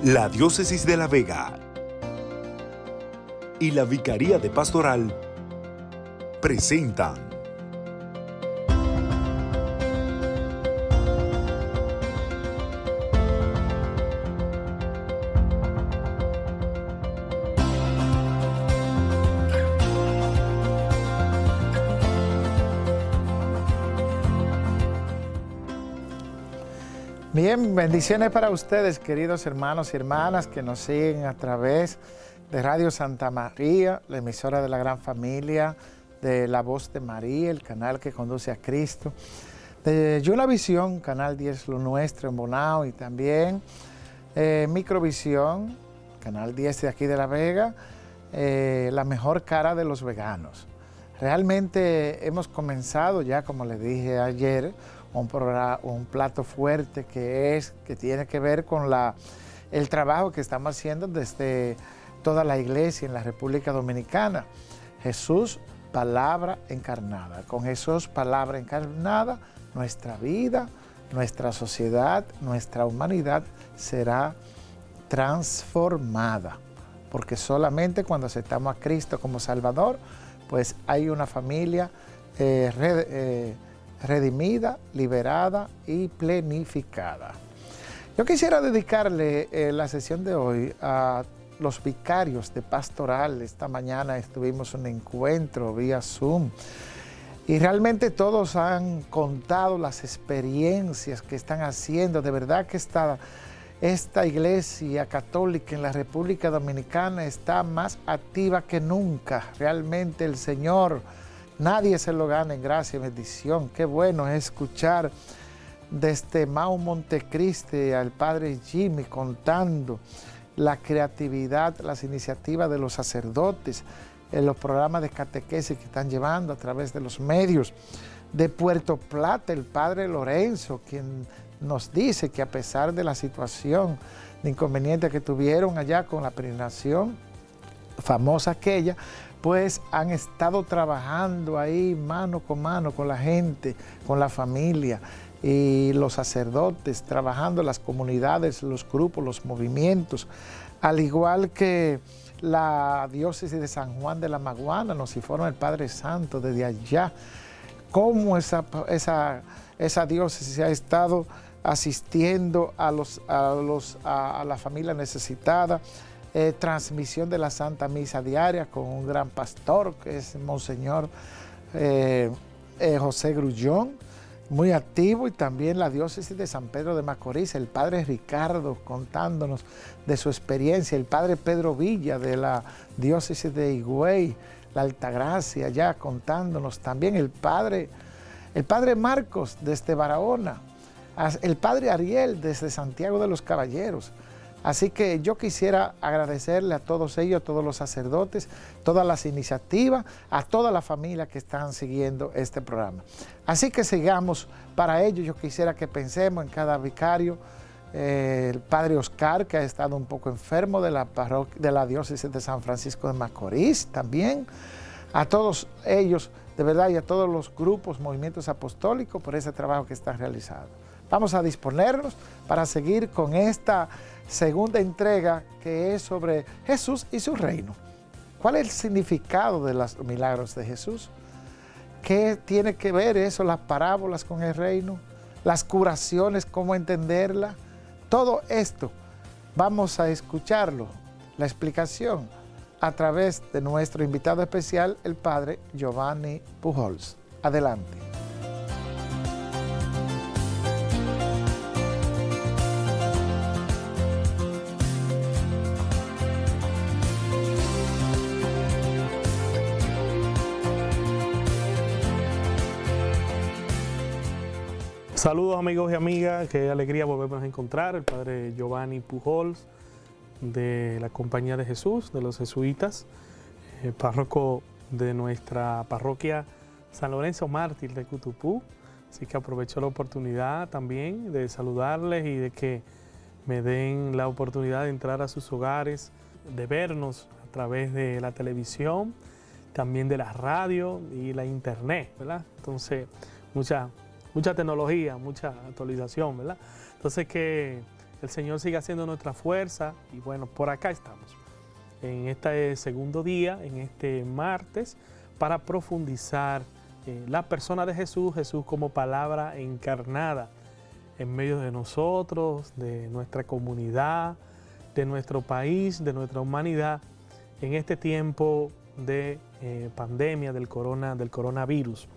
La Diócesis de La Vega y la Vicaría de Pastoral presentan Bien, bendiciones para ustedes, queridos hermanos y hermanas que nos siguen a través de Radio Santa María, la emisora de la gran familia, de La Voz de María, el canal que conduce a Cristo, de Yunavisión, Canal 10 Lo Nuestro en Bonao, y también Microvisión, Canal 10 de aquí de La Vega, la mejor cara de los veganos. Realmente hemos comenzado ya, como les dije ayer, un plato fuerte que tiene que ver con el trabajo que estamos haciendo desde toda la iglesia en la República Dominicana. Jesús, palabra encarnada. Con Jesús, palabra encarnada, nuestra vida, nuestra sociedad, nuestra humanidad será transformada. Porque solamente cuando aceptamos a Cristo como Salvador, pues hay una familia redimida, liberada y plenificada. Yo quisiera dedicarle la sesión de hoy a los vicarios de pastoral. Esta mañana estuvimos en un encuentro vía Zoom y realmente todos han contado las experiencias que están haciendo. De verdad que esta iglesia católica en la República Dominicana está más activa que nunca. Realmente el Señor, nadie se lo gana en gracia y bendición. Qué bueno es escuchar desde Mau Montecristi al Padre Jimmy contando la creatividad, las iniciativas de los sacerdotes, en los programas de catequesis que están llevando a través de los medios. De Puerto Plata, el Padre Lorenzo, quien nos dice que a pesar de la situación de inconveniente que tuvieron allá con la peregrinación famosa aquella, pues han estado trabajando ahí mano con la gente, con la familia y los sacerdotes, trabajando las comunidades, los grupos, los movimientos, al igual que la diócesis de San Juan de la Maguana, nos informa el Padre Santo desde allá, cómo esa diócesis ha estado asistiendo a la familia necesitada. Transmisión de la Santa Misa diaria con un gran pastor que es Monseñor José Grullón, muy activo, y también la diócesis de San Pedro de Macorís, el Padre Ricardo contándonos de su experiencia, el Padre Pedro Villa de la diócesis de Higüey, la Altagracia ya contándonos, también el Padre Marcos desde Barahona, el Padre Ariel desde Santiago de los Caballeros. Así que yo quisiera agradecerle a todos ellos, a todos los sacerdotes, todas las iniciativas, a toda la familia que están siguiendo este programa. Así que sigamos. Para ello yo quisiera que pensemos en cada vicario, el Padre Oscar, que ha estado un poco enfermo de la diócesis de San Francisco de Macorís también, a todos ellos, de verdad, y a todos los grupos, movimientos apostólicos por ese trabajo que están realizando. Vamos a disponernos para seguir con esta segunda entrega que es sobre Jesús y su reino. ¿Cuál es el significado de los milagros de Jesús? ¿Qué tiene que ver eso, las parábolas con el reino? Las curaciones, ¿cómo entenderla? Todo esto vamos a escucharlo, la explicación, a través de nuestro invitado especial, el Padre Giovanni Pujols. Adelante. Saludos amigos y amigas, qué alegría volvernos a encontrar. El Padre Giovanni Pujols de la Compañía de Jesús, de los jesuitas, párroco de nuestra parroquia San Lorenzo Mártir de Cutupú. Así que aprovecho la oportunidad también de saludarles y de que me den la oportunidad de entrar a sus hogares, de vernos a través de la televisión, también de la radio y la internet, ¿verdad? Entonces, mucha tecnología, mucha actualización, ¿verdad? Entonces, que el Señor siga siendo nuestra fuerza y bueno, por acá estamos, en este segundo día, en este martes, para profundizar la persona de Jesús, Jesús como palabra encarnada en medio de nosotros, de nuestra comunidad, de nuestro país, de nuestra humanidad, en este tiempo de pandemia del coronavirus.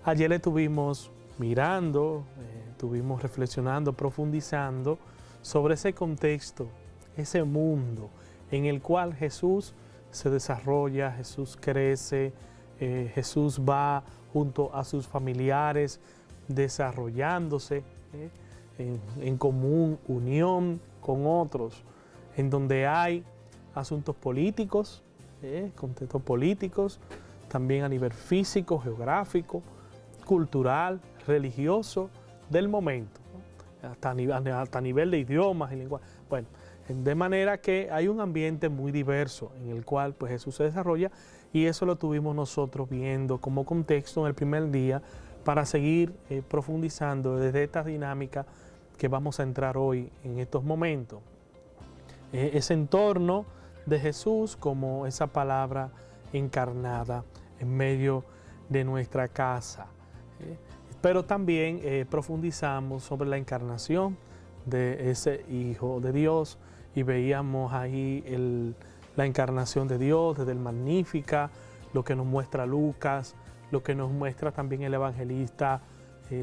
Ayer estuvimos mirando, estuvimos reflexionando, profundizando sobre ese contexto, ese mundo en el cual Jesús se desarrolla, Jesús crece, Jesús va junto a sus familiares desarrollándose en común unión con otros, en donde hay asuntos políticos, contextos políticos, también a nivel físico, geográfico, cultural, religioso del momento, ¿no? hasta a nivel de idiomas y lenguaje. Bueno, de manera que hay un ambiente muy diverso en el cual pues, Jesús se desarrolla y eso lo tuvimos nosotros viendo como contexto en el primer día para seguir profundizando desde esta dinámica que vamos a entrar hoy en estos momentos. Ese entorno de Jesús como esa palabra encarnada en medio de nuestra casa. Pero también profundizamos sobre la encarnación de ese Hijo de Dios y veíamos ahí la encarnación de Dios desde el Magnífica, lo que nos muestra Lucas, lo que nos muestra también el evangelista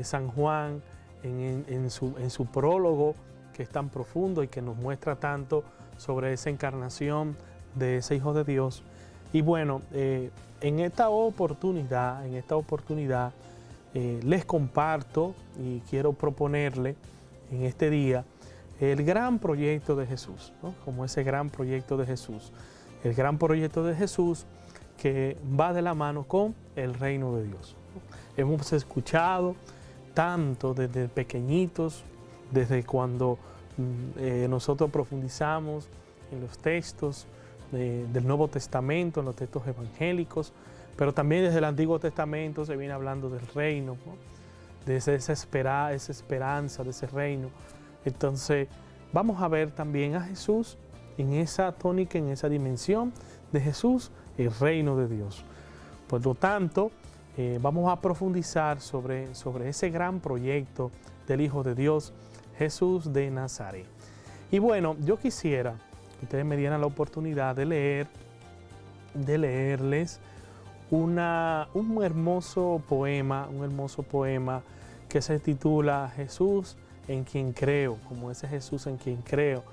San Juan en su prólogo, que es tan profundo y que nos muestra tanto sobre esa encarnación de ese Hijo de Dios. Y bueno, en esta oportunidad les comparto y quiero proponerle en este día el gran proyecto de Jesús, ¿no? Como ese gran proyecto de Jesús. El gran proyecto de Jesús que va de la mano con el reino de Dios. Hemos escuchado tanto desde pequeñitos, desde cuando nosotros profundizamos en los textos del Nuevo Testamento, en los textos evangélicos, pero también desde el Antiguo Testamento se viene hablando del reino, ¿no? De esa esperanza de ese reino. Entonces vamos a ver también a Jesús en esa tónica, en esa dimensión de Jesús, el reino de Dios. Por lo tanto, vamos a profundizar sobre ese gran proyecto del Hijo de Dios, Jesús de Nazaret. Y bueno, yo quisiera que ustedes me dieran la oportunidad de leerles un hermoso poema que se titula Jesús en quien creo, como ese Jesús en quien creo,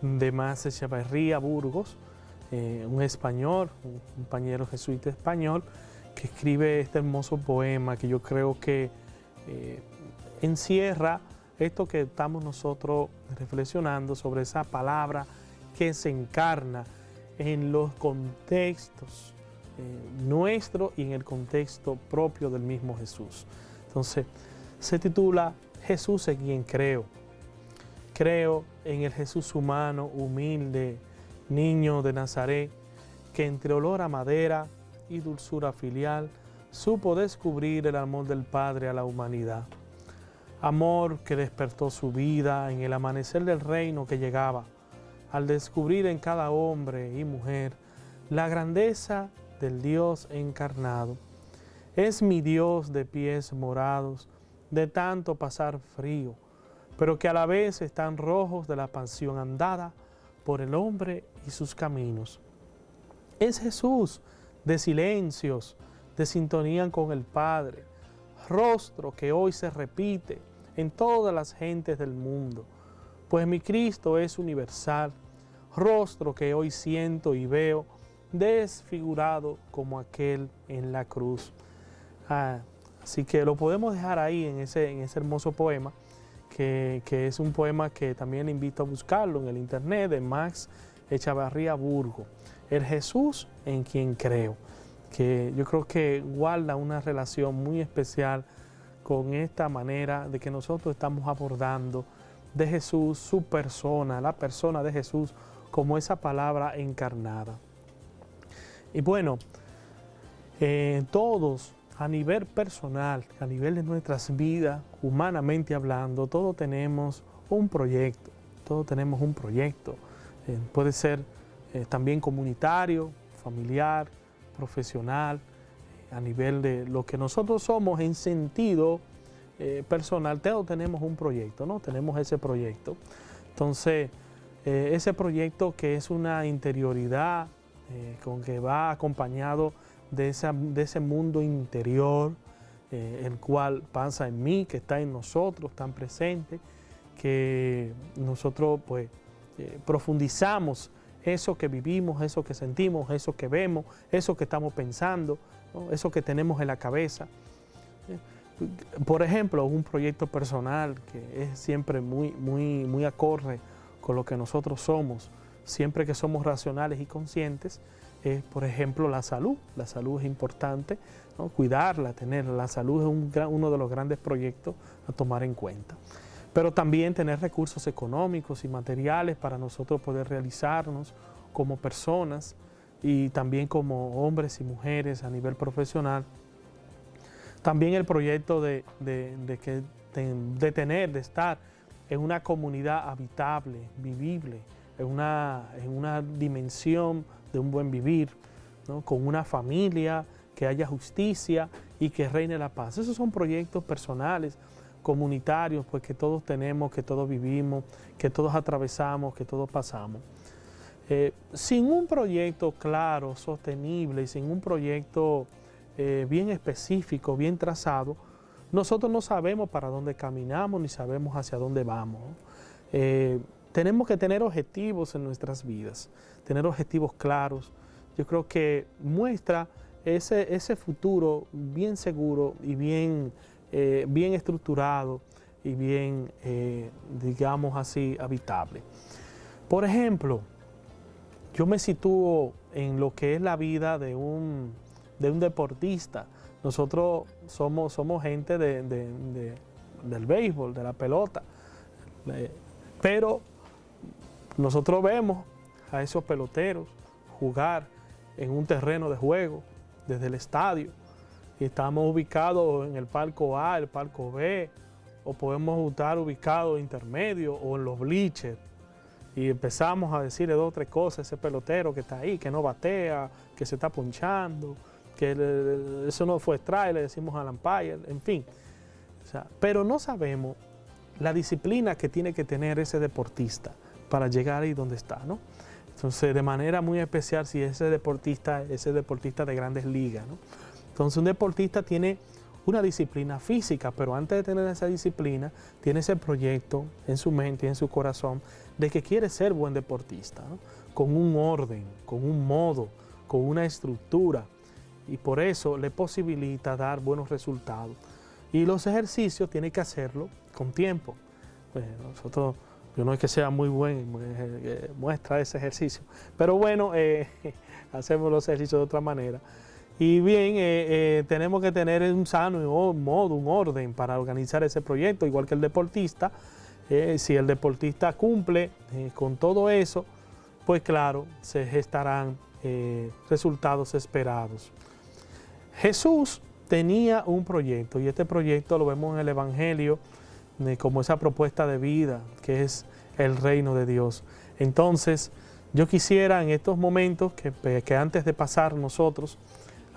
de Mas Echeverría Burgos, un español, un compañero jesuita español, que escribe este hermoso poema que yo creo que encierra esto que estamos nosotros reflexionando sobre esa palabra que se encarna en los contextos nuestros y en el contexto propio del mismo Jesús. Entonces, se titula Jesús en quien creo. Creo en el Jesús humano, humilde, niño de Nazaret, que entre olor a madera y dulzura filial supo descubrir el amor del Padre a la humanidad. Amor que despertó su vida en el amanecer del reino que llegaba, al descubrir en cada hombre y mujer la grandeza del Dios encarnado. Es mi Dios de pies morados, de tanto pasar frío, pero que a la vez están rojos de la pasión andada por el hombre y sus caminos. Es Jesús de silencios, de sintonía con el Padre, rostro que hoy se repite en todas las gentes del mundo, pues mi Cristo es universal, rostro que hoy siento y veo, desfigurado como aquel en la cruz. Así que lo podemos dejar ahí en ese hermoso poema, que es un poema que también le invito a buscarlo en el internet, de Mas Echeverría Burgos, el Jesús en quien creo, que yo creo que guarda una relación muy especial con esta manera de que nosotros estamos abordando de Jesús, su persona, la persona de Jesús como esa palabra encarnada. Y bueno, todos a nivel personal, a nivel de nuestras vidas, humanamente hablando, todos tenemos un proyecto. todos tenemos un proyecto. Puede ser también comunitario, familiar, profesional, a nivel de lo que nosotros somos en sentido personal. Todos tenemos un proyecto, ¿no? Tenemos ese proyecto. Entonces, ese proyecto que es una interioridad con que va acompañado de ese mundo interior, el cual pasa en mí, que está en nosotros, tan presente, que nosotros pues profundizamos eso que vivimos, eso que sentimos, eso que vemos, eso que estamos pensando, ¿no? Eso que tenemos en la cabeza. Por ejemplo, un proyecto personal que es siempre muy acorde con lo que nosotros somos, siempre que somos racionales y conscientes, es, por ejemplo, la salud. La salud es importante, ¿no? Cuidarla, tenerla. La salud es uno de los grandes proyectos a tomar en cuenta. Pero también tener recursos económicos y materiales para nosotros poder realizarnos como personas y también como hombres y mujeres a nivel profesional. También el proyecto de estar en una comunidad habitable, vivible, en una dimensión de un buen vivir, ¿no? Con una familia, que haya justicia y que reine la paz. Esos son proyectos personales, comunitarios, pues que todos tenemos, que todos vivimos, que todos atravesamos, que todos pasamos. Sin un proyecto claro, sostenible y sin un proyecto bien específico, bien trazado, nosotros no sabemos para dónde caminamos ni sabemos hacia dónde vamos. Tenemos que tener objetivos en nuestras vidas, tener objetivos claros. Yo creo que muestra ese futuro bien seguro y bien estructurado y bien, digamos así, habitable. Por ejemplo, yo me sitúo en lo que es la vida de un deportista. Nosotros somos gente del béisbol, de la pelota, pero nosotros vemos a esos peloteros jugar en un terreno de juego desde el estadio y estamos ubicados en el palco A, el palco B, o podemos estar ubicados intermedio o en los bleachers y empezamos a decirle 2 o 3 cosas a ese pelotero que está ahí, que no batea, que se está ponchando, que eso no fue strike, le decimos al umpire, en fin. O sea, pero no sabemos la disciplina que tiene que tener ese deportista para llegar ahí donde está, ¿no? Entonces, de manera muy especial si ese deportista de grandes ligas, ¿no? Entonces, un deportista tiene una disciplina física, pero antes de tener esa disciplina, tiene ese proyecto en su mente y en su corazón de que quiere ser buen deportista, ¿no? Con un orden, con un modo, con una estructura, y por eso le posibilita dar buenos resultados. Y los ejercicios tiene que hacerlo con tiempo. Pues nosotros, yo no es que sea muy buen muestra ese ejercicio, pero bueno, hacemos los ejercicios de otra manera. Y bien, tenemos que tener un sano modo, un orden para organizar ese proyecto, igual que el deportista. Si el deportista cumple con todo eso, pues claro, se gestarán resultados esperados. Jesús tenía un proyecto y este proyecto lo vemos en el Evangelio como esa propuesta de vida que es el reino de Dios. Entonces, yo quisiera en estos momentos que antes de pasar nosotros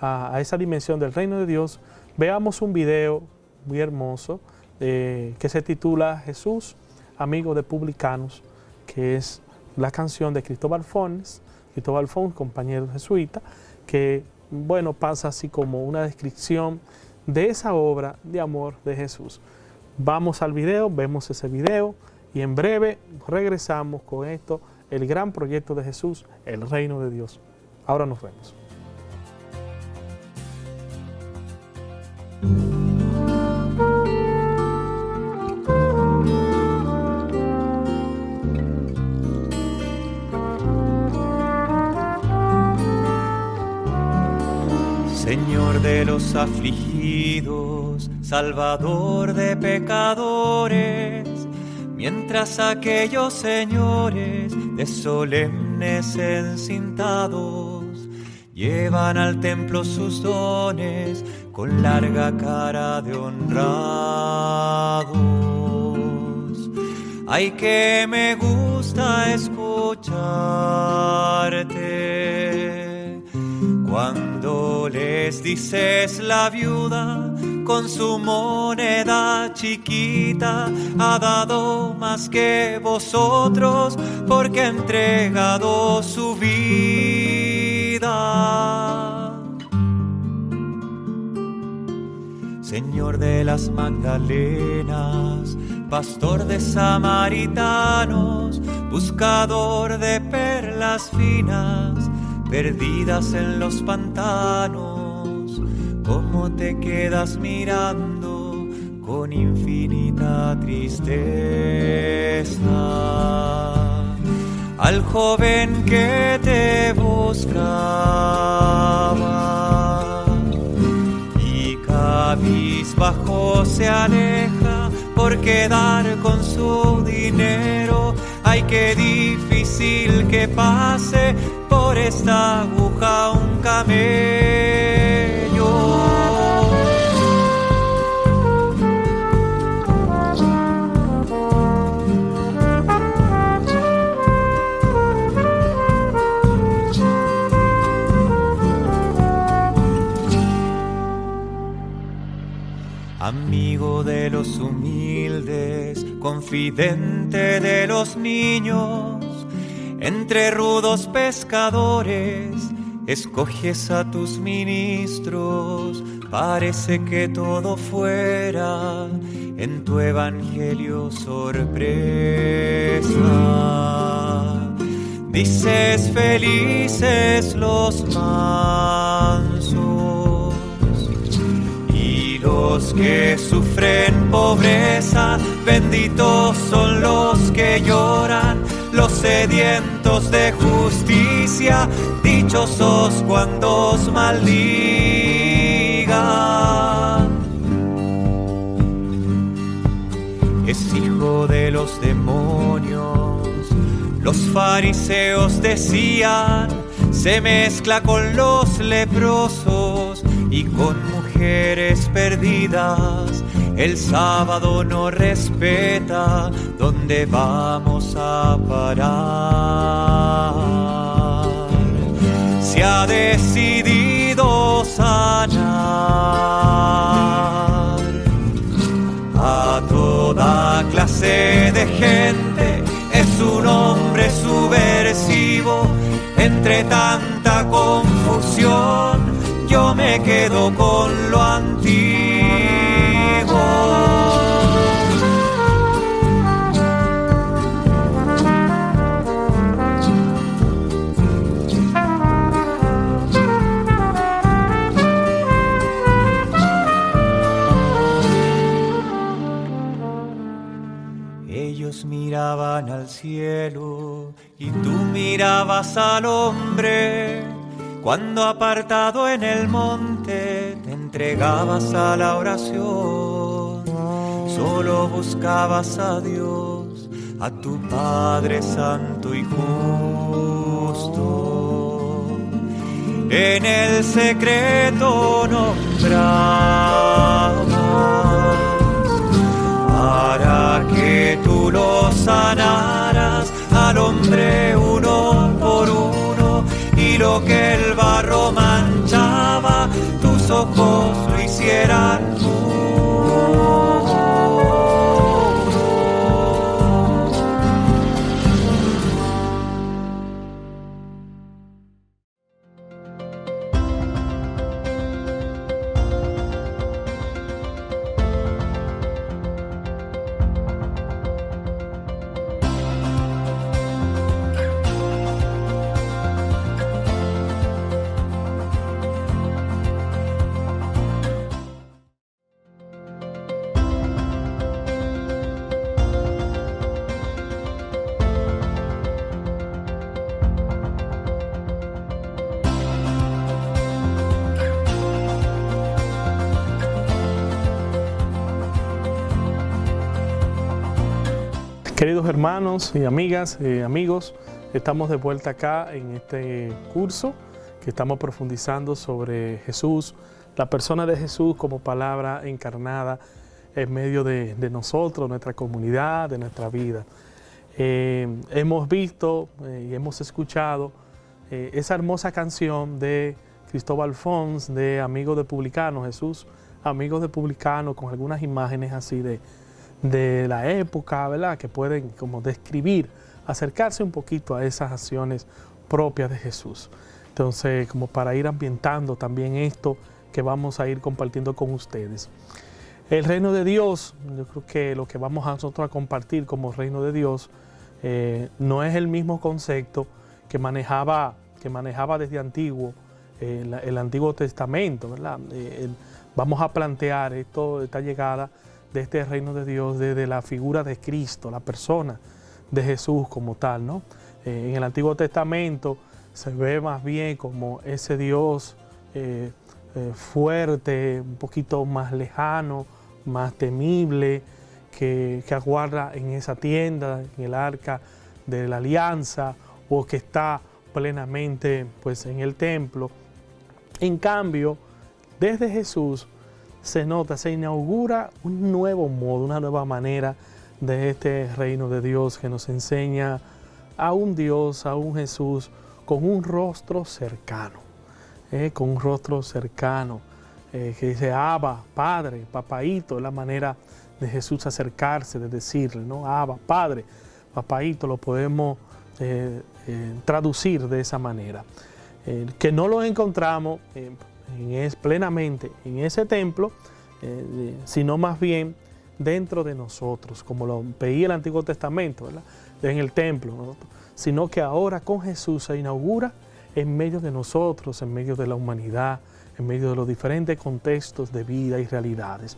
a esa dimensión del reino de Dios, veamos un video muy hermoso que se titula Jesús, amigo de publicanos, que es la canción de Cristóbal Fons, compañero jesuita, que bueno, pasa así como una descripción de esa obra de amor de Jesús. Vamos al video, vemos ese video y en breve regresamos con esto, el gran proyecto de Jesús, el reino de Dios. Ahora nos vemos. Señor de los afligidos, Salvador de pecadores, mientras aquellos señores de solemnes encintados llevan al templo sus dones con larga cara de honrados. Ay, que me gusta escucharte cuando les dices la viuda con su moneda chiquita ha dado más que vosotros porque ha entregado su vida. Señor de las Magdalenas, pastor de samaritanos, buscador de perlas finas, perdidas en los pantanos, ¿cómo te quedas mirando con infinita tristeza al joven que te buscaba? Y cabizbajo se aleja por quedar con su dinero. Ay, qué difícil que pase por esta aguja un camello. Amigo de los humildes, confidente de los niños, entre rudos pescadores, escoges a tus ministros. Parece que todo fuera en tu evangelio sorpresa. Dices felices los mansos, los que sufren pobreza, benditos son los que lloran, los sedientos de justicia, dichosos cuando os maldigan. Es hijo de los demonios, los fariseos decían, se mezcla con los leprosos y con mujeres perdidas. El sábado no respeta, ¿dónde vamos a parar? Se ha decidido sanar a toda clase de gente. Es un hombre subversivo, entre tanta confusión yo me quedo con lo antiguo. Ellos miraban al cielo y tú mirabas al hombre. Cuando apartado en el monte te entregabas a la oración, solo buscabas a Dios, a tu Padre Santo y justo. En el secreto nombrabas para que tú lo sanaras al hombre uno por uno. Y lo que el barro manchaba, tus ojos lo hicieran puro. Queridos hermanos y amigas, amigos, estamos de vuelta acá en este curso que estamos profundizando sobre Jesús, la persona de Jesús como palabra encarnada en medio de nosotros, nuestra comunidad, de nuestra vida. Hemos visto y hemos escuchado esa hermosa canción de Cristóbal Fons, de Amigos de Publicano, Jesús, Amigos de Publicano, con algunas imágenes así de la época, ¿verdad? Que pueden como describir, acercarse un poquito a esas acciones propias de Jesús. Entonces, como para ir ambientando también esto que vamos a ir compartiendo con ustedes. El reino de Dios, yo creo que lo que vamos a nosotros a compartir como reino de Dios no es el mismo concepto que manejaba desde antiguo el Antiguo Testamento, ¿verdad? Vamos a plantear esta llegada de este reino de Dios desde la figura de Cristo, la persona de Jesús como tal, ¿no? En el Antiguo Testamento se ve más bien como ese Dios fuerte, un poquito más lejano, más temible, que aguarda en esa tienda, en el arca de la alianza, o que está plenamente pues, en el templo. En cambio, desde Jesús se inaugura un nuevo modo, una nueva manera de este reino de Dios que nos enseña a un Dios, a un Jesús con un rostro cercano, con un rostro cercano, que dice Abba, Padre, Papaíto, es la manera de Jesús acercarse, de decirle, ¿no? Abba, Padre, Papaíto, lo podemos traducir de esa manera. Que no lo encontramos plenamente en ese templo, sino más bien dentro de nosotros, como lo veía el Antiguo Testamento, ¿verdad? En el templo, ¿no? Sino que ahora con Jesús se inaugura en medio de nosotros, en medio de la humanidad, en medio de los diferentes contextos de vida y realidades,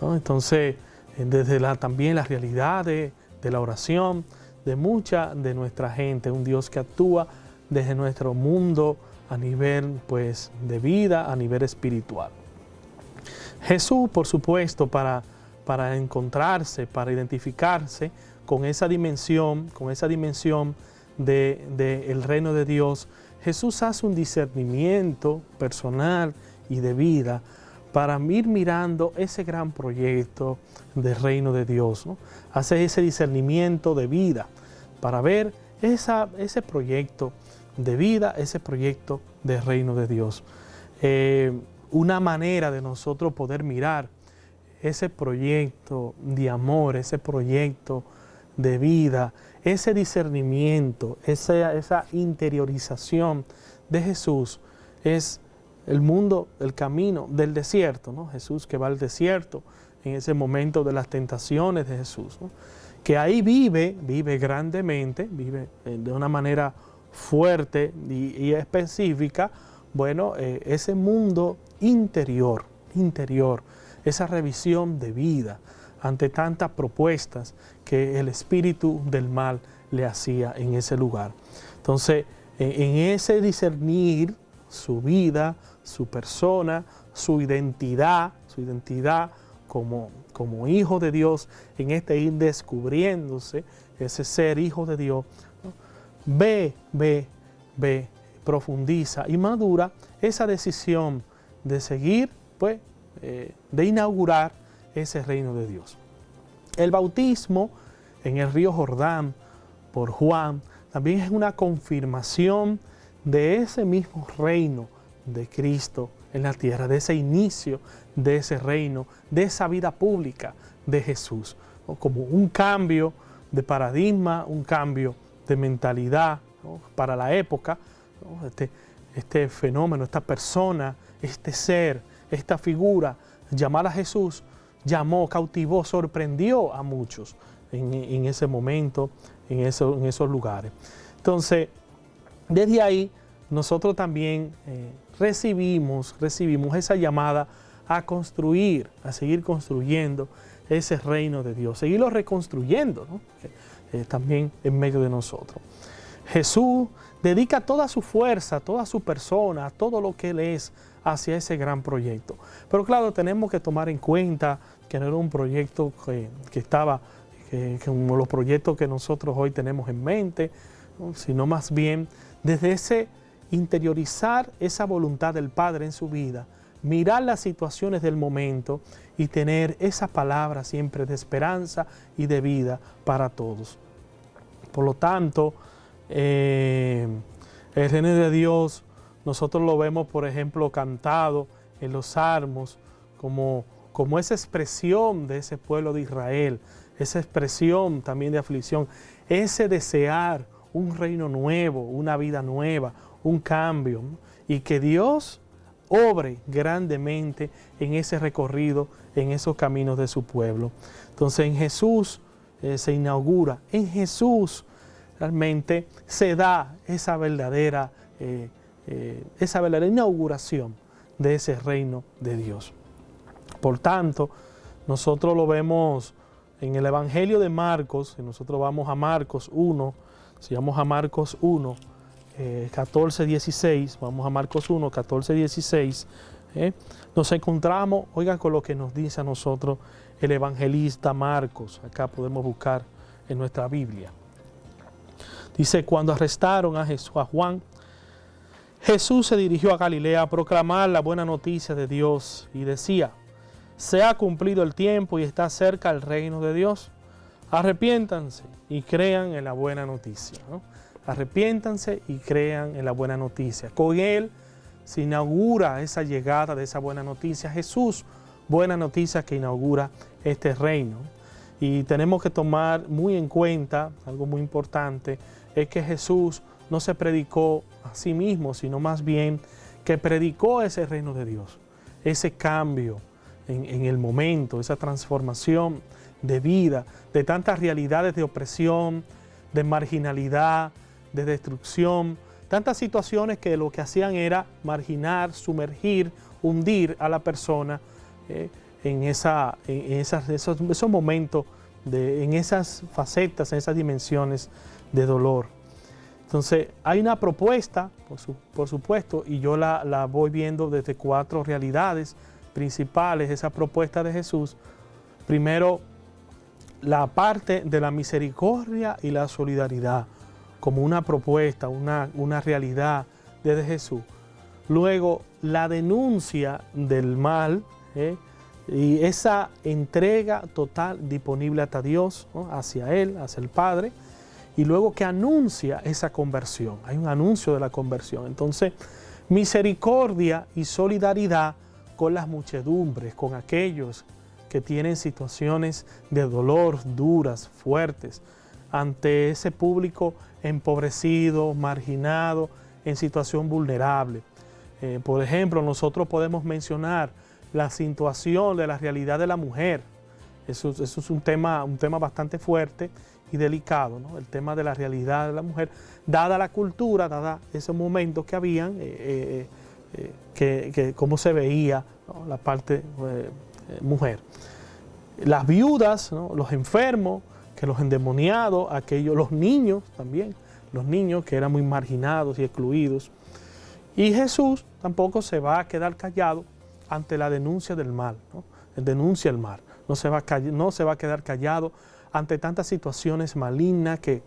¿no? Entonces, desde también la realidad de la oración de mucha de nuestra gente, un Dios que actúa desde nuestro mundo a nivel pues, de vida, a nivel espiritual. Jesús, por supuesto, para encontrarse, para identificarse con esa dimensión del reino de Dios, Jesús hace un discernimiento personal y de vida para ir mirando ese gran proyecto del reino de Dios, ¿no? Hace ese discernimiento de vida para ver ese proyecto de vida, ese proyecto del reino de Dios. Una manera de nosotros poder mirar ese proyecto de amor, ese proyecto de vida, ese discernimiento, esa interiorización de Jesús es el mundo, el camino del desierto, ¿no? Jesús que va al desierto en ese momento de las tentaciones de Jesús, ¿no? Que ahí vive grandemente, vive de una manera fuerte y específica, bueno, ese mundo interior, esa revisión de vida ante tantas propuestas que el espíritu del mal le hacía en ese lugar. Entonces, en ese discernir su vida, su persona, su identidad como hijo de Dios, en este ir descubriéndose, ese ser hijo de Dios, ¿no? ve, profundiza y madura esa decisión de seguir, pues, de inaugurar ese reino de Dios. El bautismo en el río Jordán por Juan también es una confirmación de ese mismo reino de Cristo en la tierra, de ese inicio de ese reino, de esa vida pública de Jesús, ¿no? Como un cambio de paradigma, un cambio de mentalidad, ¿no? Para la época, ¿no? Este fenómeno, esta persona, este ser, esta figura llamada Jesús, cautivó, sorprendió a muchos en ese momento, en esos lugares. Entonces, desde ahí, nosotros también recibimos esa llamada a construir, a seguir construyendo ese reino de Dios, seguirlo reconstruyendo, ¿no? También en medio de nosotros. Jesús dedica toda su fuerza, toda su persona, todo lo que Él es hacia ese gran proyecto. Pero claro, tenemos que tomar en cuenta que no era un proyecto como los proyectos que nosotros hoy tenemos en mente, ¿no? Sino más bien desde ese interiorizar esa voluntad del Padre en su vida, mirar las situaciones del momento y tener esa palabra siempre de esperanza y de vida para todos. Por lo tanto, el reino de Dios, nosotros lo vemos, por ejemplo, cantado en los salmos como esa expresión de ese pueblo de Israel, esa expresión también de aflicción, ese desear un reino nuevo, una vida nueva, un cambio, ¿no? Y que Dios obre grandemente en ese recorrido, en esos caminos de su pueblo. Entonces en Jesús se inaugura, en Jesús realmente se da esa verdadera inauguración de ese reino de Dios. Por tanto, nosotros lo vemos en el Evangelio de Marcos, si nosotros vamos a Marcos 1, si vamos a Marcos 1, 14, 16, vamos a Marcos 1, 14, 16, nos encontramos, oigan con lo que nos dice a nosotros el evangelista Marcos, acá podemos buscar en nuestra Biblia. Dice, cuando arrestaron a Juan, Jesús se dirigió a Galilea a proclamar la buena noticia de Dios y decía, se ha cumplido el tiempo y está cerca el reino de Dios. Arrepiéntanse y crean en la buena noticia, ¿no? Arrepiéntanse y crean en la buena noticia. Con él se inaugura esa llegada de esa buena noticia. Jesús, buena noticia que inaugura este reino. Y tenemos que tomar muy en cuenta, algo muy importante, es que Jesús no se predicó a sí mismo, sino más bien que predicó ese reino de Dios, ese cambio en el momento, esa transformación de vida, de tantas realidades de opresión, de marginalidad, de destrucción, tantas situaciones que lo que hacían era marginar, sumergir, hundir a la persona en esos momentos, en esas facetas, en esas dimensiones de dolor. Entonces, hay una propuesta, por supuesto, y yo la voy viendo desde 4 realidades principales, esa propuesta de Jesús. Primero, la parte de la misericordia y la solidaridad, como una propuesta, una realidad desde Jesús. Luego, la denuncia del mal, y esa entrega total disponible hasta Dios, ¿no? Hacia Él, hacia el Padre, y luego que anuncia esa conversión. Hay un anuncio de la conversión. Entonces, misericordia y solidaridad con las muchedumbres, con aquellos que tienen situaciones de dolor duras, fuertes, ante ese público empobrecido, marginado, en situación vulnerable. Por ejemplo, nosotros podemos mencionar la situación de la realidad de la mujer. Eso es un tema bastante fuerte y delicado, ¿no? El tema de la realidad de la mujer, dada la cultura, dada esos momentos que habían, cómo se veía, ¿no? La parte mujer. Las viudas, ¿no? Los enfermos, que los endemoniados, los niños también, los niños que eran muy marginados y excluidos. Y Jesús tampoco se va a quedar callado ante la denuncia del mal, ¿no? Denuncia el mal. No se va a quedar callado ante tantas situaciones malignas que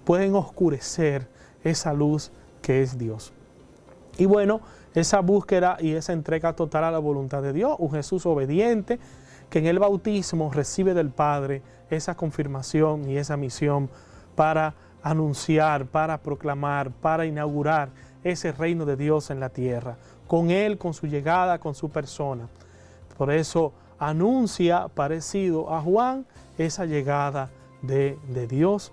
pueden oscurecer esa luz que es Dios. Y bueno, esa búsqueda y esa entrega total a la voluntad de Dios, un Jesús obediente que en el bautismo recibe del Padre esa confirmación y esa misión para anunciar, para proclamar, para inaugurar ese reino de Dios en la tierra, con Él, con su llegada, con su persona. Por eso anuncia, parecido a Juan, esa llegada de Dios,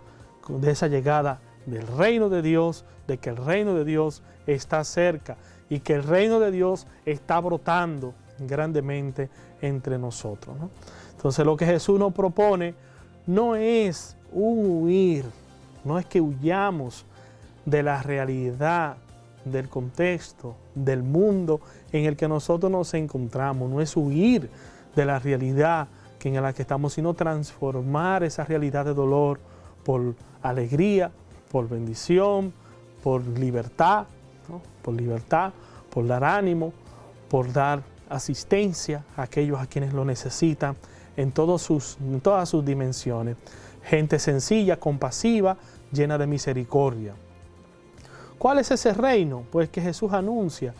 de esa llegada del reino de Dios, de que el reino de Dios está cerca y que el reino de Dios está brotando grandemente entre nosotros, ¿no? Entonces lo que Jesús nos propone no es un huir, no es que huyamos de la realidad, del contexto, del mundo en el que nosotros nos encontramos, no es huir de la realidad en la que estamos, sino transformar esa realidad de dolor por alegría, por bendición, por libertad, ¿no? Por libertad, por dar ánimo, por dar asistencia a aquellos a quienes lo necesitan en todas sus dimensiones. Gente sencilla, compasiva, llena de misericordia. ¿Cuál es ese reino? Pues que Jesús anuncia.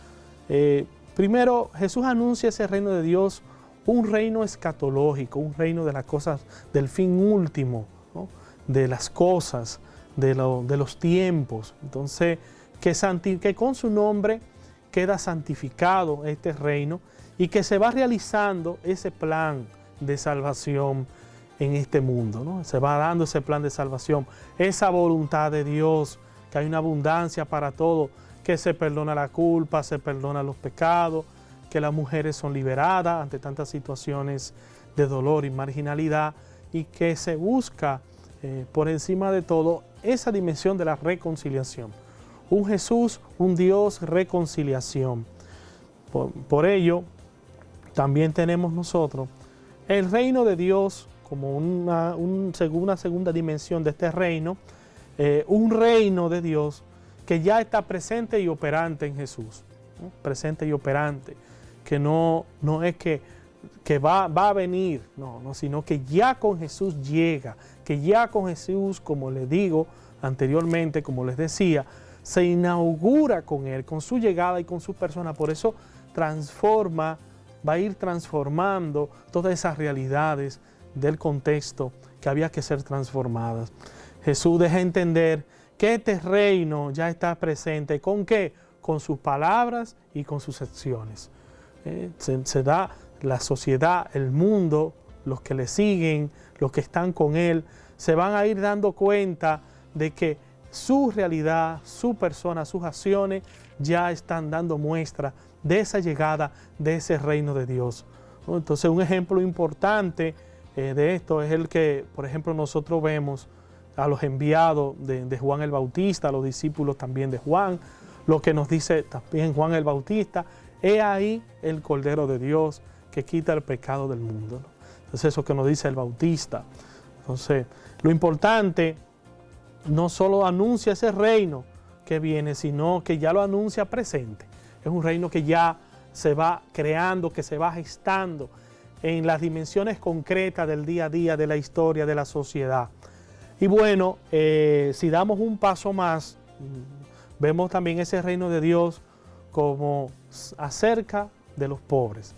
Primero, Jesús anuncia ese reino de Dios, un reino escatológico, un reino de las cosas del fin último, ¿no? De las cosas, de los tiempos. Entonces, que con su nombre queda santificado este reino y que se va realizando ese plan de salvación en este mundo, ¿no? Se va dando ese plan de salvación, esa voluntad de Dios, que hay una abundancia para todo, que se perdona la culpa, se perdona los pecados, que las mujeres son liberadas ante tantas situaciones de dolor y marginalidad, y que se busca por encima de todo esa dimensión de la reconciliación. Un Jesús, un Dios reconciliación. Por ello, también tenemos nosotros el reino de Dios como una segunda dimensión de este reino, un reino de Dios que ya está presente y operante en Jesús, ¿no? Presente y operante, que no es que va a venir, no, sino que ya con Jesús llega, que ya con Jesús, como les digo anteriormente, como les decía, se inaugura con Él, con su llegada y con su persona. Por eso va a ir transformando todas esas realidades del contexto que había que ser transformadas. Jesús deja entender que este reino ya está presente. ¿Con qué? Con sus palabras y con sus acciones. Se da la sociedad, el mundo, los que le siguen, los que están con Él, se van a ir dando cuenta de que su realidad, su persona, sus acciones ya están dando muestra de esa llegada, de ese reino de Dios. Entonces, un ejemplo importante de esto es el que, por ejemplo, nosotros vemos a los enviados de Juan el Bautista, a los discípulos también de Juan, lo que nos dice también Juan el Bautista: he ahí el Cordero de Dios que quita el pecado del mundo, ¿no? Entonces, eso que nos dice el Bautista. Entonces, lo importante, no solo anuncia ese reino que viene, sino que ya lo anuncia presente. Es un reino que ya se va creando, que se va gestando en las dimensiones concretas del día a día, de la historia, de la sociedad. Y bueno, si damos un paso más, vemos también ese reino de Dios como acerca de los pobres,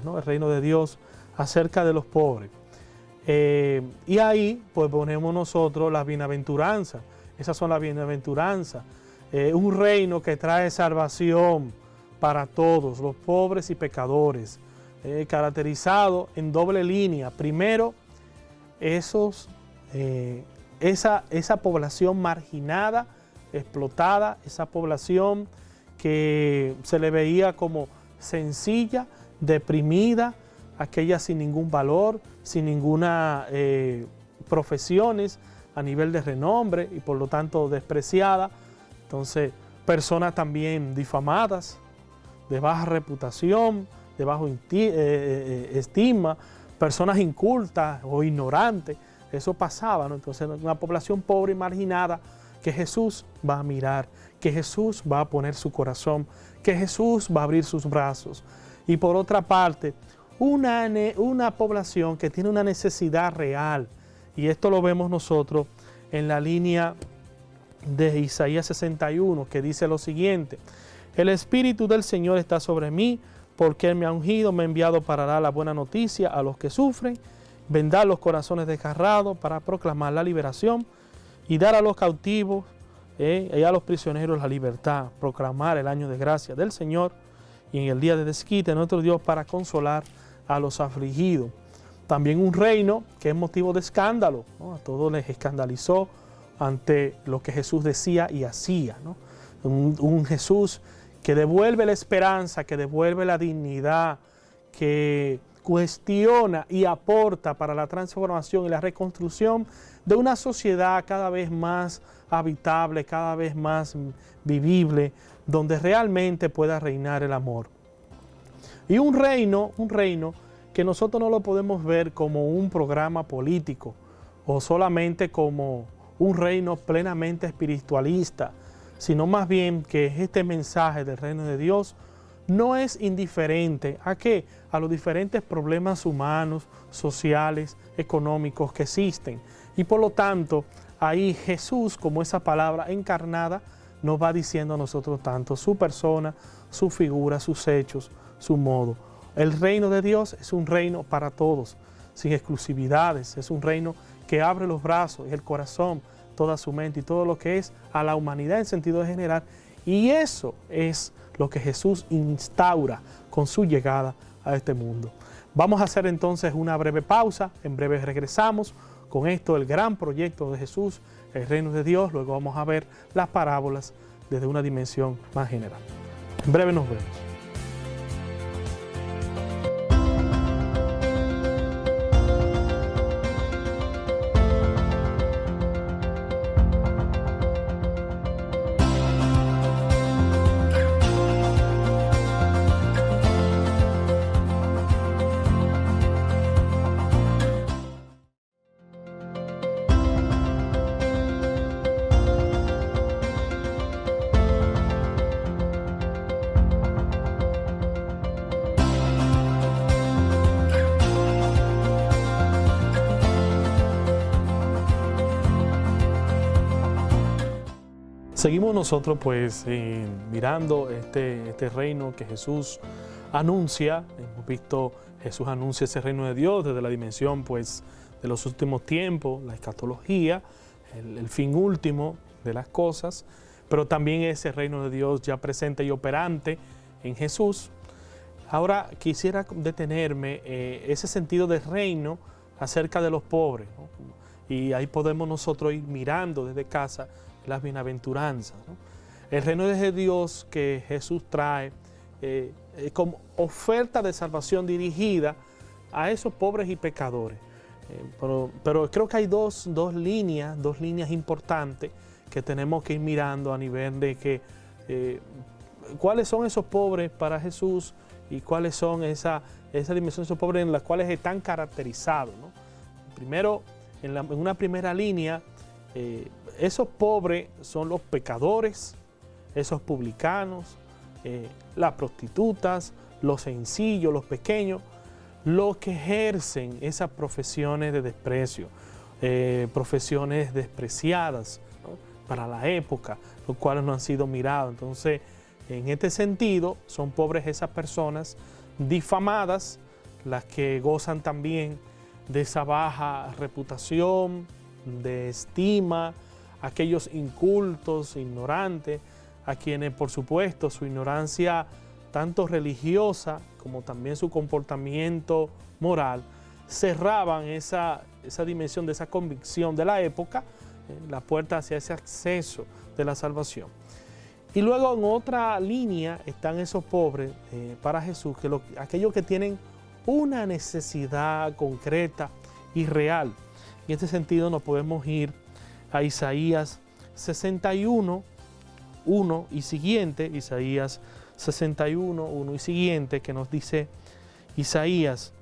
¿no? El reino de Dios acerca de los pobres. Y ahí pues ponemos nosotros las bienaventuranzas. Esas son las bienaventuranzas. Un reino que trae salvación para todos, los pobres y pecadores, caracterizado en doble línea. Primero, esa población marginada, explotada, esa población que se le veía como sencilla, deprimida, aquella sin ningún valor, sin ninguna profesiones a nivel de renombre y por lo tanto despreciada. Entonces, personas también difamadas, de baja reputación, de bajo estima, personas incultas o ignorantes. Eso pasaba, ¿no? Entonces, una población pobre y marginada que Jesús va a mirar, que Jesús va a poner su corazón, que Jesús va a abrir sus brazos. Y por otra parte, una población que tiene una necesidad real, y esto lo vemos nosotros en la línea de Isaías 61, que dice lo siguiente: el Espíritu del Señor está sobre mí, porque Él me ha ungido, me ha enviado para dar la buena noticia a los que sufren, vendar los corazones desgarrados, para proclamar la liberación y dar a los cautivos y a los prisioneros la libertad, proclamar el año de gracia del Señor y en el día de desquite de nuestro Dios, para consolar a los afligidos. También un reino que es motivo de escándalo, ¿no? A todos les escandalizó ante lo que Jesús decía y hacía, ¿no? Un Jesús que devuelve la esperanza, que devuelve la dignidad, que cuestiona y aporta para la transformación y la reconstrucción de una sociedad cada vez más habitable, cada vez más vivible, donde realmente pueda reinar el amor. Y un reino que nosotros no lo podemos ver como un programa político o solamente como un reino plenamente espiritualista, sino más bien que este mensaje del reino de Dios no es indiferente ¿a qué? A los diferentes problemas humanos, sociales, económicos que existen. Y por lo tanto, ahí Jesús, como esa palabra encarnada, nos va diciendo a nosotros tanto su persona, su figura, sus hechos, su modo. El reino de Dios es un reino para todos, sin exclusividades, es un reino que abre los brazos, el corazón, toda su mente y todo lo que es a la humanidad en sentido general. Y eso es lo que Jesús instaura con su llegada a este mundo. Vamos a hacer entonces una breve pausa, en breve regresamos con esto, el gran proyecto de Jesús, el reino de Dios. Luego vamos a ver las parábolas desde una dimensión más general. En breve nos vemos. Seguimos nosotros pues mirando este reino que Jesús anuncia. Hemos visto Jesús anuncia ese reino de Dios desde la dimensión pues de los últimos tiempos, la escatología, el fin último de las cosas, pero también ese reino de Dios ya presente y operante en Jesús. Ahora quisiera detenerme ese sentido de reino acerca de los pobres, ¿no? Y ahí podemos nosotros ir mirando desde casa las bienaventuranzas, ¿no? El reino de Dios que Jesús trae como oferta de salvación dirigida a esos pobres y pecadores. Pero creo que hay dos líneas importantes que tenemos que ir mirando a nivel de que cuáles son esos pobres para Jesús y cuáles son esa dimensión de esos pobres en las cuales están caracterizados, ¿no? Primero, en una primera línea, esos pobres son los pecadores, esos publicanos, las prostitutas, los sencillos, los pequeños, los que ejercen esas profesiones de desprecio, profesiones despreciadas, ¿no? Para la época, los cuales no han sido mirados. Entonces, en este sentido, son pobres esas personas difamadas, las que gozan también de esa baja reputación, de estima, aquellos incultos, ignorantes, a quienes por supuesto su ignorancia tanto religiosa como también su comportamiento moral cerraban esa dimensión de esa convicción de la época, la puerta hacia ese acceso de la salvación. Y luego en otra línea están esos pobres para Jesús, aquellos que tienen una necesidad concreta y real. En este sentido nos podemos ir a Isaías 61, 1 y siguiente, Isaías 61, 1 y siguiente, que nos dice Isaías: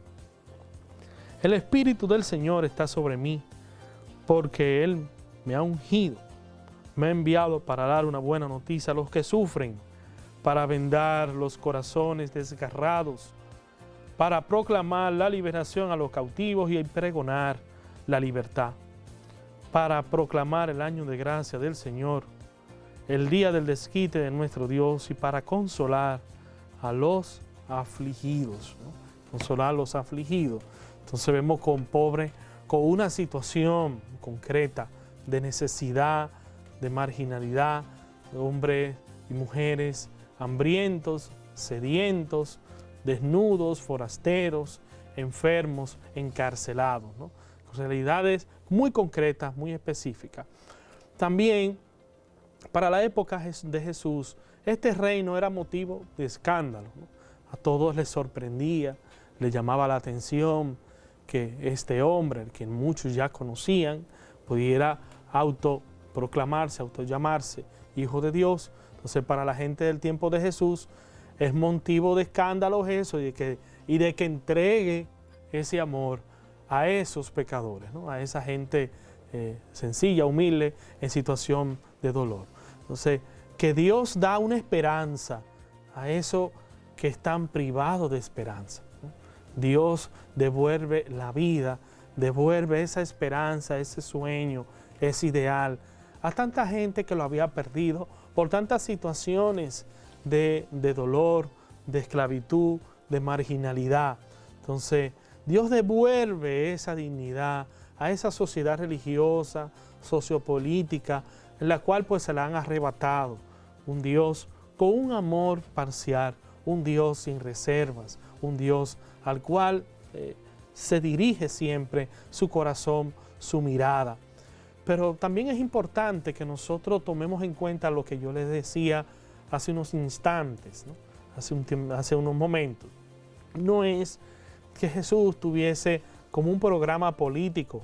el Espíritu del Señor está sobre mí, porque Él me ha ungido, me ha enviado para dar una buena noticia a los que sufren, para vendar los corazones desgarrados, para proclamar la liberación a los cautivos y pregonar la libertad, para proclamar el año de gracia del Señor, el día del desquite de nuestro Dios, y para consolar a los afligidos, ¿no? Consolar a los afligidos. Entonces vemos con pobres, con una situación concreta de necesidad, de marginalidad, de hombres y mujeres hambrientos, sedientos, desnudos, forasteros, enfermos, encarcelados, ¿no? Realidades muy concretas, muy específicas. También, para la época de Jesús, este reino era motivo de escándalo, ¿no? A todos les sorprendía, les llamaba la atención que este hombre, que muchos ya conocían, pudiera autoproclamarse, autollamarse Hijo de Dios. Entonces, para la gente del tiempo de Jesús, es motivo de escándalo eso y de que entregue ese amor a esos pecadores, ¿no? A esa gente sencilla, humilde, en situación de dolor. Entonces, que Dios da una esperanza a esos que están privados de esperanza, ¿no? Dios devuelve la vida, devuelve esa esperanza, ese sueño, ese ideal a tanta gente que lo había perdido por tantas situaciones de dolor, de esclavitud, de marginalidad. Entonces, Dios devuelve esa dignidad a esa sociedad religiosa, sociopolítica, en la cual pues se la han arrebatado. Un Dios con un amor parcial, un Dios sin reservas, un Dios al cual se dirige siempre su corazón, su mirada. Pero también es importante que nosotros tomemos en cuenta lo que yo les decía hace unos instantes, ¿no? hace unos momentos. No es que Jesús tuviese como un programa político,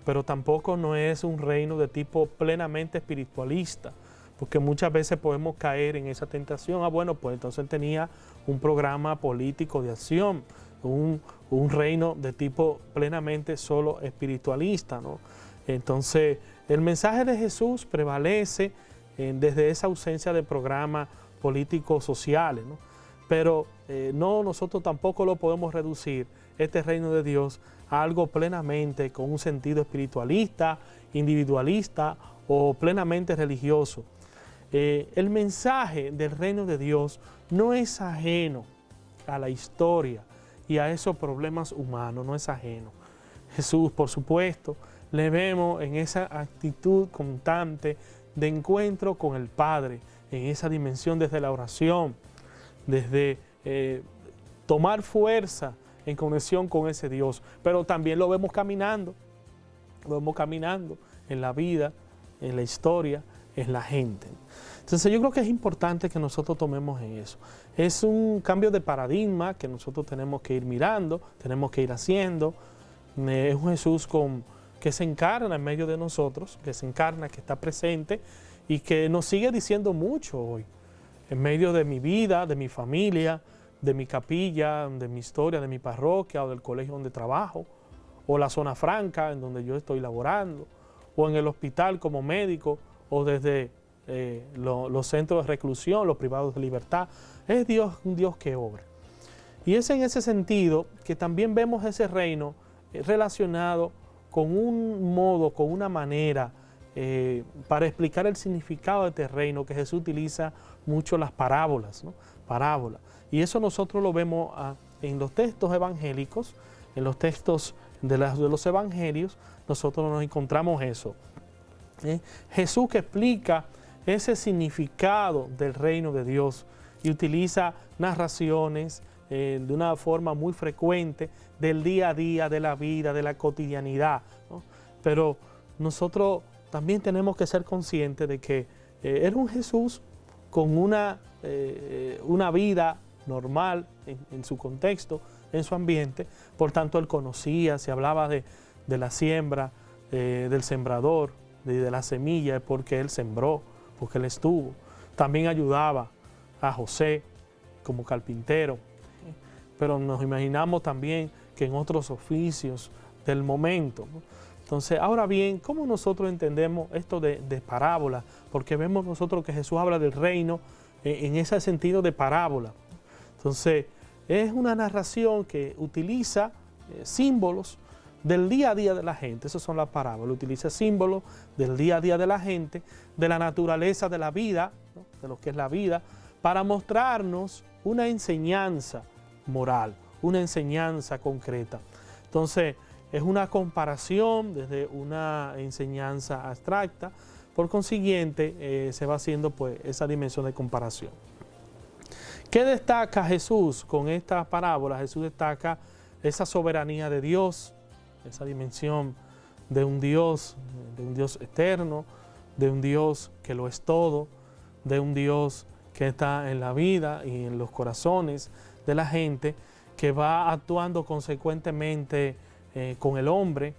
pero tampoco no es un reino de tipo plenamente espiritualista, porque muchas veces podemos caer en esa tentación. Bueno, pues entonces él tenía un programa político de acción, un reino de tipo plenamente solo espiritualista, ¿no? Entonces, el mensaje de Jesús prevalece desde esa ausencia de programas políticos sociales, ¿no? Pero nosotros tampoco lo podemos reducir, este reino de Dios, a algo plenamente con un sentido espiritualista, individualista o plenamente religioso. El mensaje del reino de Dios no es ajeno a la historia y a esos problemas humanos, no es ajeno. Jesús, por supuesto, le vemos en esa actitud constante de encuentro con el Padre, en esa dimensión desde la oración, desde tomar fuerza en conexión con ese Dios. Pero también lo vemos caminando en la vida, en la historia, en la gente. Entonces yo creo que es importante que nosotros tomemos en eso. Es un cambio de paradigma que nosotros tenemos que ir mirando, tenemos que ir haciendo. Es un Jesús que se encarna en medio de nosotros, que se encarna, que está presente y que nos sigue diciendo mucho hoy. En medio de mi vida, de mi familia, de mi capilla, de mi historia, de mi parroquia o del colegio donde trabajo, o la zona franca en donde yo estoy laborando, o en el hospital como médico, o desde los centros de reclusión, los privados de libertad. Es Dios, un Dios que obra. Y es en ese sentido que también vemos ese reino relacionado con un modo, con una manera para explicar el significado de este reino, que Jesús utiliza mucho las parábolas, ¿no? Parábolas. Y eso nosotros lo vemos en los textos evangélicos, en los textos de los evangelios, nosotros nos encontramos eso. Jesús que explica ese significado del reino de Dios y utiliza narraciones de una forma muy frecuente del día a día, de la vida, de la cotidianidad, ¿no? Pero nosotros también tenemos que ser conscientes de que era un Jesús con una vida normal en su contexto, en su ambiente. Por tanto, él conocía, se hablaba de la siembra, del sembrador, de la semilla, porque él sembró, porque él estuvo. También ayudaba a José como carpintero, pero nos imaginamos también que en otros oficios del momento, ¿no? Entonces, ahora bien, ¿cómo nosotros entendemos esto de parábola? Porque vemos nosotros que Jesús habla del reino en ese sentido de parábola. Entonces, es una narración que utiliza símbolos del día a día de la gente. Esas son las parábolas. Utiliza símbolos del día a día de la gente, de la naturaleza de la vida, ¿no? De lo que es la vida, para mostrarnos una enseñanza moral, una enseñanza concreta. Entonces, es una comparación desde una enseñanza abstracta. Por consiguiente, se va haciendo pues esa dimensión de comparación. ¿Qué destaca Jesús con esta parábola? Jesús destaca esa soberanía de Dios, esa dimensión de un Dios eterno, de un Dios que lo es todo, de un Dios que está en la vida y en los corazones de la gente, que va actuando consecuentemente con el hombre.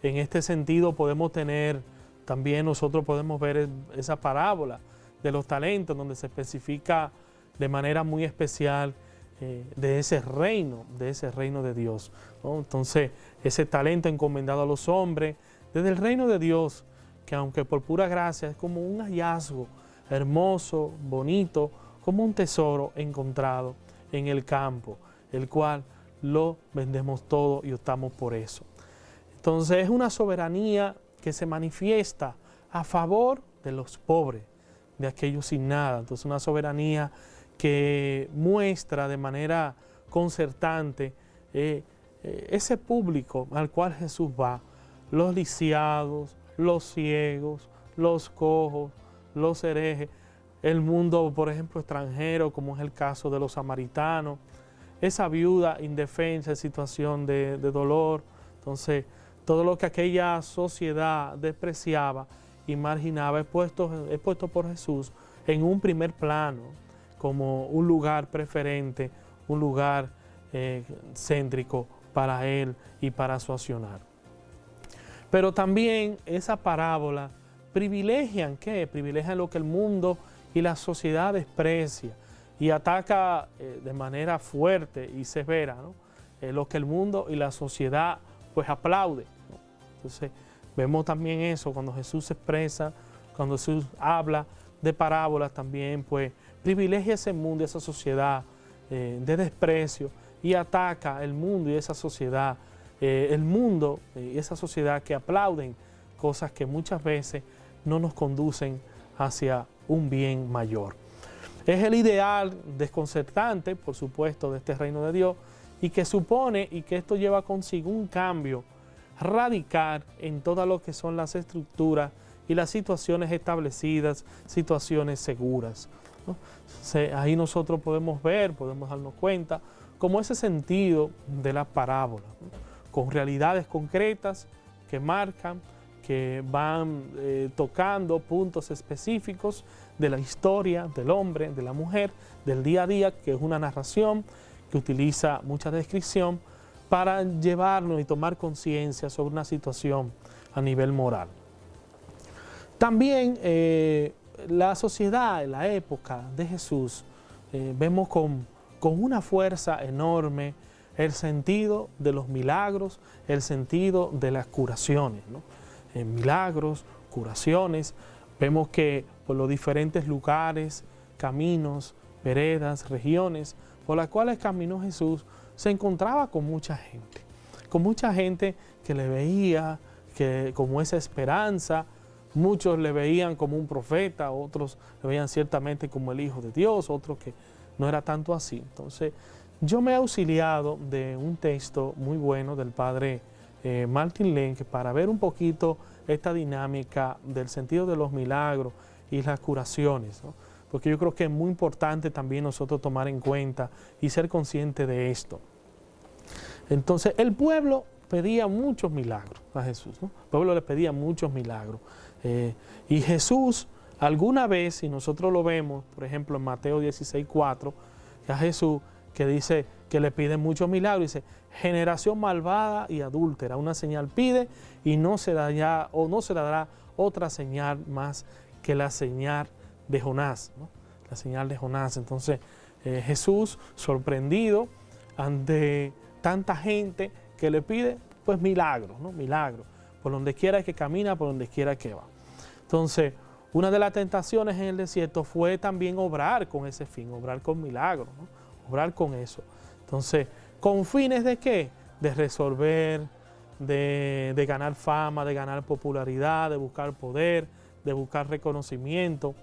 En este sentido podemos tener, también nosotros podemos ver esa parábola de los talentos, donde se especifica de manera muy especial de ese reino de Dios, ¿no? Entonces, ese talento encomendado a los hombres, desde el reino de Dios, que aunque por pura gracia es como un hallazgo hermoso, bonito, como un tesoro encontrado en el campo, el cual lo vendemos todo y optamos por eso. Entonces, es una soberanía que se manifiesta a favor de los pobres, de aquellos sin nada. Entonces una soberanía que muestra de manera concertante ese público al cual Jesús va, los lisiados, los ciegos, los cojos, los herejes, el mundo, por ejemplo, extranjero, como es el caso de los samaritanos, esa viuda indefensa en situación de dolor. Entonces, todo lo que aquella sociedad despreciaba y marginaba es puesto por Jesús en un primer plano, como un lugar preferente, un lugar céntrico para él y para su accionar. Pero también esa parábola privilegian, ¿qué? Privilegian lo que el mundo y la sociedad desprecia y ataca de manera fuerte y severa, ¿no? Lo que el mundo y la sociedad pues aplaude, ¿no? Entonces vemos también eso cuando Jesús se expresa, cuando Jesús habla de parábolas también, pues privilegia ese mundo y esa sociedad de desprecio y ataca el mundo y esa sociedad, el mundo y esa sociedad que aplauden cosas que muchas veces no nos conducen hacia un bien mayor. Es el ideal desconcertante, por supuesto, de este reino de Dios y que supone y que esto lleva consigo un cambio radical en todas lo que son las estructuras y las situaciones establecidas, situaciones seguras, ¿no? Ahí nosotros podemos ver, podemos darnos cuenta, como ese sentido de la parábola, ¿no? Con realidades concretas que marcan, que van tocando puntos específicos de la historia del hombre, de la mujer, del día a día, que es una narración que utiliza mucha descripción para llevarnos y tomar conciencia sobre una situación a nivel moral. También la sociedad en la época de Jesús, vemos con una fuerza enorme el sentido de los milagros, el sentido de las curaciones, ¿no? Milagros, curaciones. Vemos que por los diferentes lugares, caminos, veredas, regiones por las cuales caminó Jesús, se encontraba con mucha gente que le veía que como esa esperanza. Muchos le veían como un profeta, otros le veían ciertamente como el Hijo de Dios, otros que no era tanto así. Entonces, yo me he auxiliado de un texto muy bueno del padre Martin Lenk para ver un poquito esta dinámica del sentido de los milagros y las curaciones, ¿no? Porque yo creo que es muy importante también nosotros tomar en cuenta y ser conscientes de esto. Entonces, el pueblo pedía muchos milagros a Jesús, ¿no? El pueblo le pedía muchos milagros. Y Jesús, alguna vez, si nosotros lo vemos, por ejemplo, en Mateo 16:4, a Jesús que dice que le piden muchos milagros, dice, generación malvada y adúltera, una señal pide y no se dará otra señal más que la señal de Jonás, ¿no? La señal de Jonás. Entonces, Jesús, sorprendido ante tanta gente que le pide, pues milagros, ¿no? Milagros, por donde quiera que camina, por donde quiera que va. Entonces, una de las tentaciones en el desierto fue también obrar con ese fin, obrar con milagros, ¿no? Obrar con eso. Entonces, ¿con fines de qué? De resolver, de ganar fama, de ganar popularidad, de buscar poder, de buscar reconocimiento.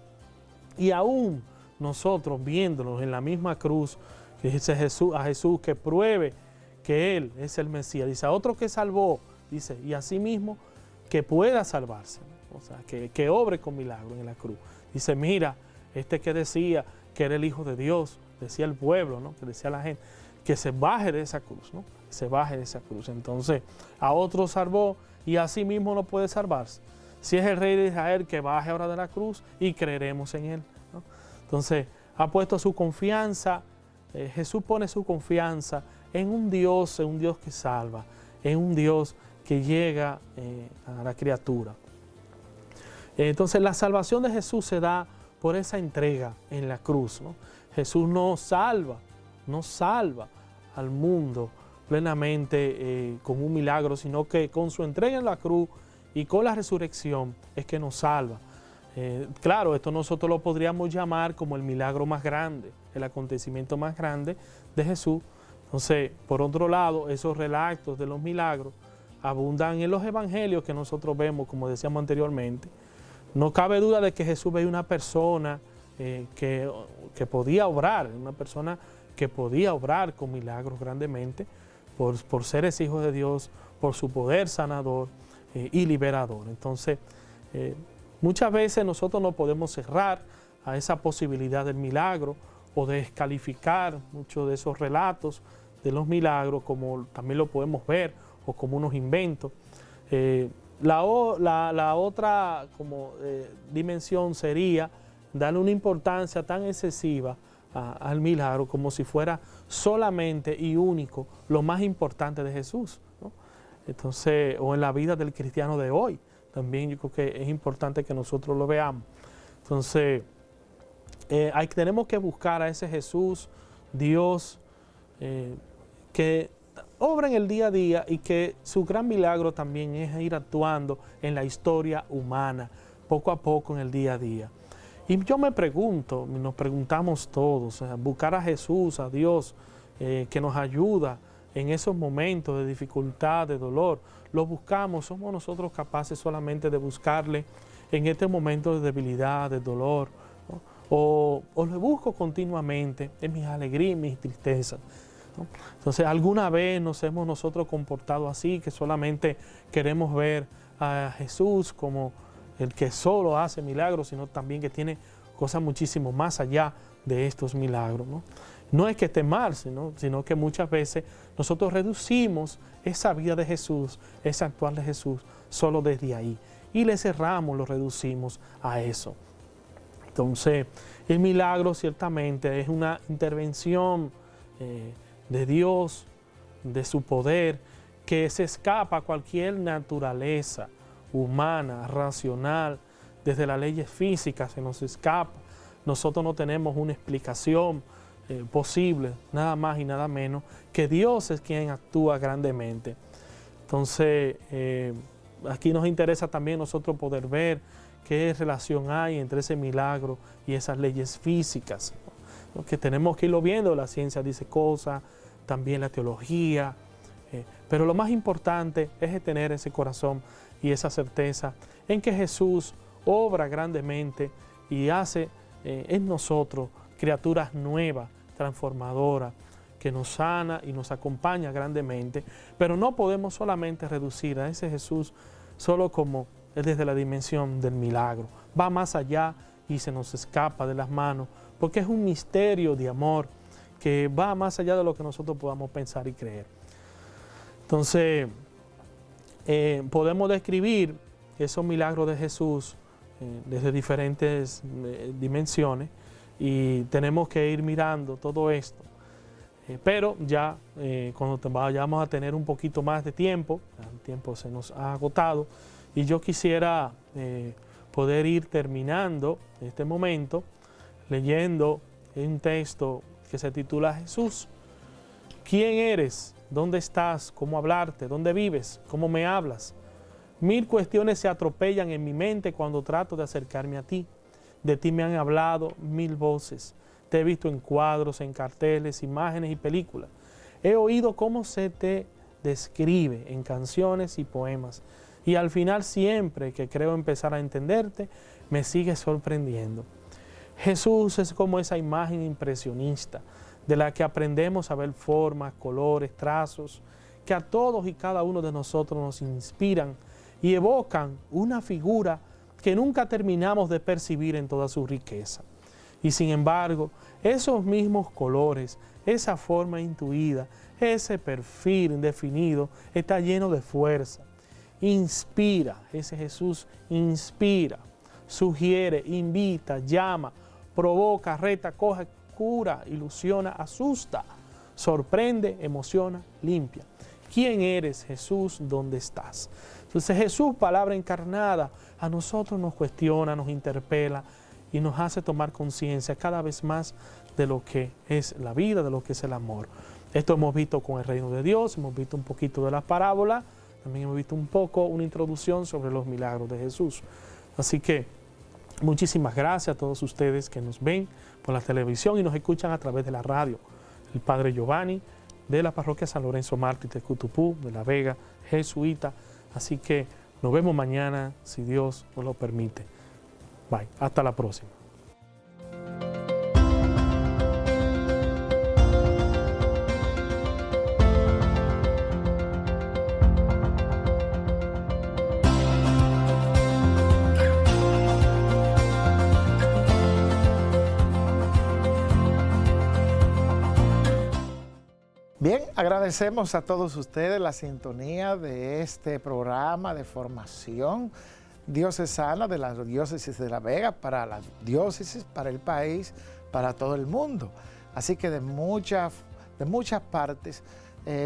Y aún nosotros viéndonos en la misma cruz, que dice a Jesús que pruebe que Él es el Mesías. Dice a otro que salvó, dice, y asimismo que pueda salvarse, ¿no? O sea, que obre con milagro en la cruz. Dice, mira, este que decía que era el Hijo de Dios, decía el pueblo, ¿no? Que decía la gente, que se baje de esa cruz, ¿no? Que se baje de esa cruz. Entonces, a otro salvó y así mismo no puede salvarse. Si es el Rey de Israel, que baje ahora de la cruz y creeremos en Él, ¿no? Entonces, ha puesto su confianza, Jesús pone su confianza en un Dios que salva, en un Dios que llega a la criatura. Entonces, la salvación de Jesús se da por esa entrega en la cruz, ¿no? Jesús no salva al mundo plenamente con un milagro, sino que con su entrega en la cruz y con la resurrección es que nos salva. Claro, esto nosotros lo podríamos llamar como el milagro más grande, el acontecimiento más grande de Jesús. Entonces, por otro lado, esos relatos de los milagros abundan en los evangelios que nosotros vemos, como decíamos anteriormente, no cabe duda de que Jesús veía una persona que podía obrar, una persona que podía obrar con milagros grandemente, por ser ese Hijo de Dios, por su poder sanador y liberador. Entonces, muchas veces nosotros no podemos cerrar a esa posibilidad del milagro o descalificar muchos de esos relatos de los milagros, como también lo podemos ver, o como unos inventos. La otra dimensión sería darle una importancia tan excesiva al milagro como si fuera solamente y único lo más importante de Jesús, ¿no? Entonces, o en la vida del cristiano de hoy, también yo creo que es importante que nosotros lo veamos. Entonces, tenemos que buscar a ese Jesús, Dios, que obra en el día a día y que su gran milagro también es ir actuando en la historia humana, poco a poco en el día a día. Y yo me pregunto, nos preguntamos todos, buscar a Jesús, a Dios, que nos ayuda en esos momentos de dificultad, de dolor, lo buscamos, somos nosotros capaces solamente de buscarle en este momento de debilidad, de dolor, ¿no? O lo busco continuamente en mis alegrías y mis tristezas, ¿no? Entonces, alguna vez nos hemos nosotros comportado así, que solamente queremos ver a Jesús como el que solo hace milagros, sino también que tiene cosas muchísimo más allá de estos milagros, ¿no? No es que esté mal, sino que muchas veces nosotros reducimos esa vida de Jesús, ese actual de Jesús, solo desde ahí. Y le cerramos, lo reducimos a eso. Entonces, el milagro ciertamente es una intervención de Dios, de su poder, que se escapa a cualquier naturaleza humana, racional, desde las leyes físicas se nos escapa. Nosotros no tenemos una explicación posible, nada más y nada menos, que Dios es quien actúa grandemente. Entonces, aquí nos interesa también nosotros poder ver qué relación hay entre ese milagro y esas leyes físicas, ¿no? Que tenemos que irlo viendo, la ciencia dice cosas, también la teología, pero lo más importante es tener ese corazón y esa certeza en que Jesús obra grandemente y hace en nosotros criaturas nuevas, transformadoras, que nos sana y nos acompaña grandemente, pero no podemos solamente reducir a ese Jesús solo como desde la dimensión del milagro. Va más allá y se nos escapa de las manos, porque es un misterio de amor que va más allá de lo que nosotros podamos pensar y creer. Entonces, podemos describir esos milagros de Jesús desde diferentes dimensiones y tenemos que ir mirando todo esto. Pero ya cuando vayamos a tener un poquito más de tiempo, el tiempo se nos ha agotado y yo quisiera poder ir terminando este momento leyendo un texto que se titula Jesús. ¿Quién eres? ¿Dónde estás? ¿Cómo hablarte? ¿Dónde vives? ¿Cómo me hablas? 1000 cuestiones se atropellan en mi mente cuando trato de acercarme a ti. De ti me han hablado 1000 voces. Te he visto en cuadros, en carteles, imágenes y películas. He oído cómo se te describe en canciones y poemas. Y al final, siempre que creo empezar a entenderte, me sigue sorprendiendo. Jesús es como esa imagen impresionista de la que aprendemos a ver formas, colores, trazos, que a todos y cada uno de nosotros nos inspiran y evocan una figura que nunca terminamos de percibir en toda su riqueza. Y sin embargo, esos mismos colores, esa forma intuida, ese perfil indefinido está lleno de fuerza. Inspira, ese Jesús inspira, sugiere, invita, llama, provoca, reta, coge, cura, ilusiona, asusta, sorprende, emociona, limpia. ¿Quién eres, Jesús? ¿Dónde estás? Entonces Jesús, palabra encarnada, a nosotros nos cuestiona, nos interpela y nos hace tomar conciencia cada vez más de lo que es la vida, de lo que es el amor. Esto hemos visto con el reino de Dios, hemos visto un poquito de las parábolas, también hemos visto un poco una introducción sobre los milagros de Jesús. Así que muchísimas gracias a todos ustedes que nos ven por la televisión y nos escuchan a través de la radio. El Padre Giovanni de la Parroquia San Lorenzo Mártir de Cutupú, de La Vega, jesuita. Así que nos vemos mañana, si Dios nos lo permite. Bye. Hasta la próxima. Bien, agradecemos a todos ustedes la sintonía de este programa de formación diocesana de la diócesis de La Vega para la diócesis, para el país, para todo el mundo. Así que de muchas partes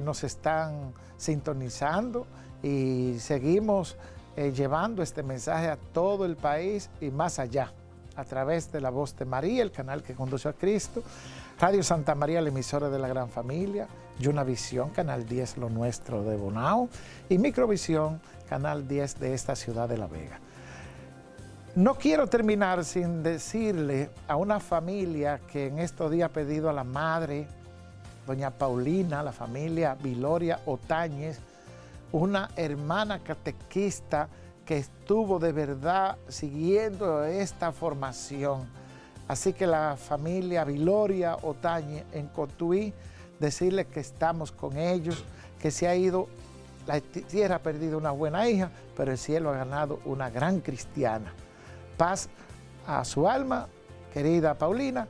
nos están sintonizando y seguimos llevando este mensaje a todo el país y más allá, a través de La Voz de María, el canal que conduce a Cristo, Radio Santa María, la emisora de la Gran Familia, Yunavisión, Canal 10, Lo Nuestro de Bonao, y Microvisión, Canal 10 de esta ciudad de La Vega. No quiero terminar sin decirle a una familia que en estos días ha pedido a la madre, doña Paulina, la familia Viloria Otañez, una hermana catequista que estuvo de verdad siguiendo esta formación. Así que la familia Viloria Otañez en Cotuí, decirles que estamos con ellos, que se ha ido, la tierra ha perdido una buena hija, pero el cielo ha ganado una gran cristiana. Paz a su alma, querida Paulina,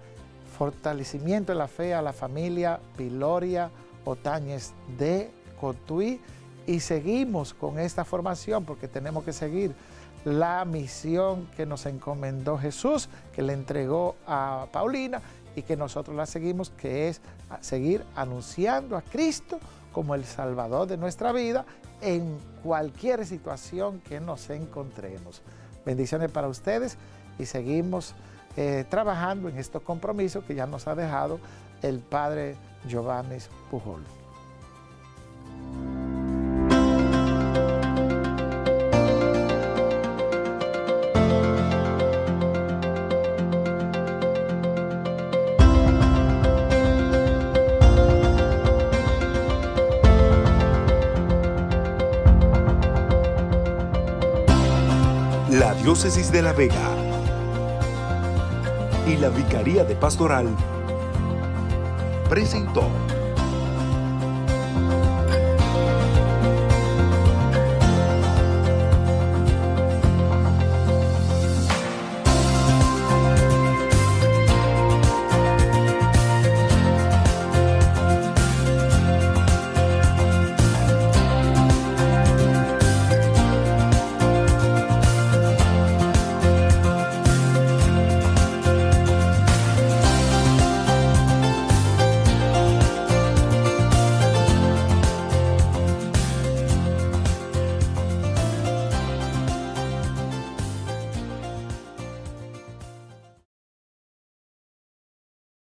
fortalecimiento de la fe a la familia Viloria Otañez de Cotuí, y seguimos con esta formación porque tenemos que seguir la misión que nos encomendó Jesús, que le entregó a Paulina y que nosotros la seguimos, que es seguir anunciando a Cristo como el Salvador de nuestra vida en cualquier situación que nos encontremos. Bendiciones para ustedes y seguimos trabajando en estos compromisos que ya nos ha dejado el Padre Giovanni Pujol. La Diócesis de La Vega y la Vicaría de Pastoral presentó